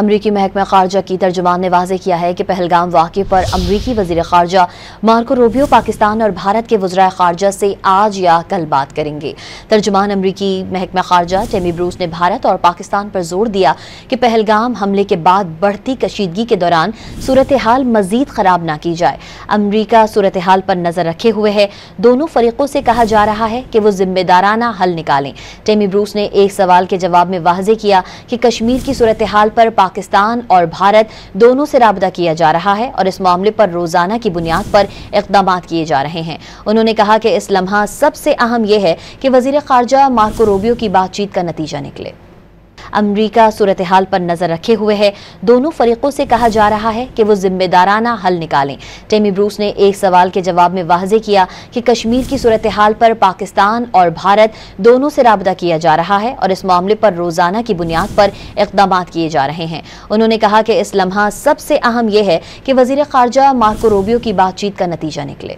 अमरीकी महकमा खारजा की तर्जुमान ने वाज़ेह किया है कि पहलगाम वाक़े पर अमरीकी वज़ीर खारजा मार्को रूबियो पाकिस्तान और भारत के वज़राए खारजा से आज या कल बात करेंगे। तर्जुमान अमरीकी महकमा खारजा टेमी ब्रूस ने भारत और पाकिस्तान पर जोर दिया कि पहलगाम हमले के बाद बढ़ती कशीदगी के दौरान सूरत हाल मजीद खराब न की जाए। अमरीका सूरत हाल पर नजर रखे हुए है। दोनों फरीकों से कहा जा रहा है कि वो जिम्मेदाराना हल निकालें। टेमी ब्रूस ने एक सवाल के जवाब में वाज़ेह किया कि कश्मीर की सूरत हाल पर पाकिस्तान और भारत दोनों से राबता किया जा रहा है और इस मामले पर रोजाना की बुनियाद पर इक़दाम किए जा रहे हैं। उन्होंने कहा कि इस लम्हा सबसे अहम यह है कि वज़ीर ख़ारजा मार्को रूबियो की बातचीत का नतीजा निकले। अमरीका सूरत हाल पर नजर रखे हुए है। दोनों फरीकों से कहा जा रहा है कि वो जिम्मेदाराना हल निकालें। टेमी ब्रूस ने एक सवाल के जवाब में वाज़ेह किया कि कश्मीर की सूरत हाल पर पाकिस्तान और भारत दोनों से राबता किया जा रहा है और इस मामले पर रोजाना की बुनियाद पर इक़दाम किए जा रहे हैं। उन्होंने कहा कि इस लम्हा सबसे अहम यह है कि वज़ीर ख़ारजा मार्को रूबियो की बातचीत का नतीजा निकले।